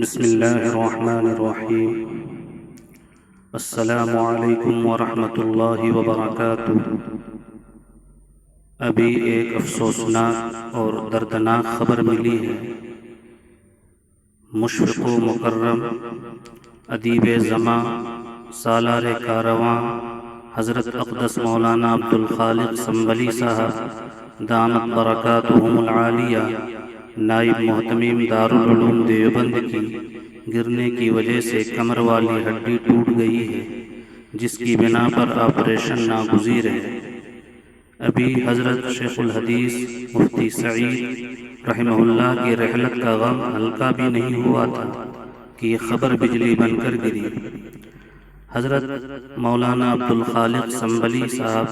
بسم اللہ الرحمن الرحیم۔ السلام علیکم ورحمۃ اللہ وبرکاتہ۔ ابھی ایک افسوسناک اور دردناک خبر ملی ہے۔ مشفق و مکرم ادیب زماں سالار کارواں حضرت اقدس مولانا عبدالخالق سنبھلی صاحب دامت برکاتہم العالیہ نائب محتمیم دارالعلوم دیوبند کی گرنے کی وجہ سے کمر والی ہڈی ٹوٹ گئی ہے، جس کی بنا پر آپریشن ناگزیر ہے۔ ابھی حضرت شیخ الحدیث مفتی سعید رحمہ اللہ کی رحلت کا غم ہلکا بھی نہیں ہوا تھا کہ یہ خبر بجلی بن کر گری۔ حضرت مولانا عبدالخالق سنبھلی صاحب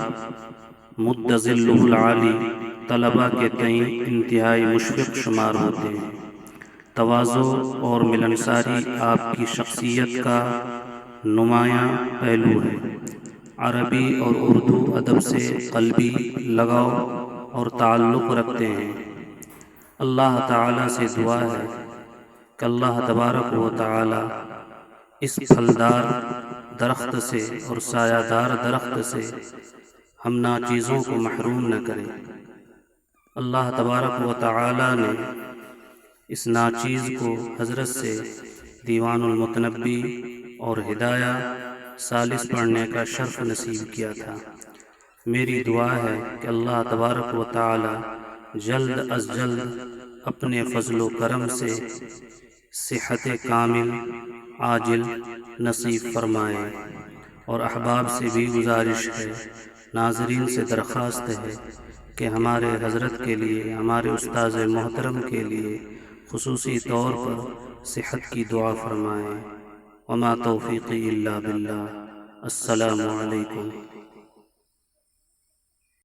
مد ظلہ العالی طلباء کے تئیں انتہائی مشفق شمار ہوتے ہیں۔ تواضع اور ملنساری آپ کی شخصیت کا نمایاں پہلو ہے۔ عربی اور اردو ادب سے قلبی لگاؤ اور تعلق رکھتے ہیں۔ اللہ تعالیٰ سے دعا ہے کہ اللہ تبارک و تعالیٰ اس پھلدار درخت سے اور سایہ دار درخت سے ہم ناچیزوں کو محروم نہ کرے۔ اللہ تبارک و تعالیٰ نے اس ناچیز کو حضرت سے دیوان المتنبی اور ہدایہ ثالث پڑھنے کا شرف نصیب کیا تھا۔ میری دعا ہے کہ اللہ تبارک و تعالیٰ جلد از جلد اپنے فضل و کرم سے صحت کامل عاجل نصیب فرمائے۔ اور احباب سے بھی گزارش ہے، ناظرین سے درخواست ہے کہ ہمارے حضرت کے لیے، ہمارے استاذ محترم کے لیے خصوصی طور پر صحت کی دعا فرمائیں۔ وما توفیقی الا باللہ۔ السلام علیکم۔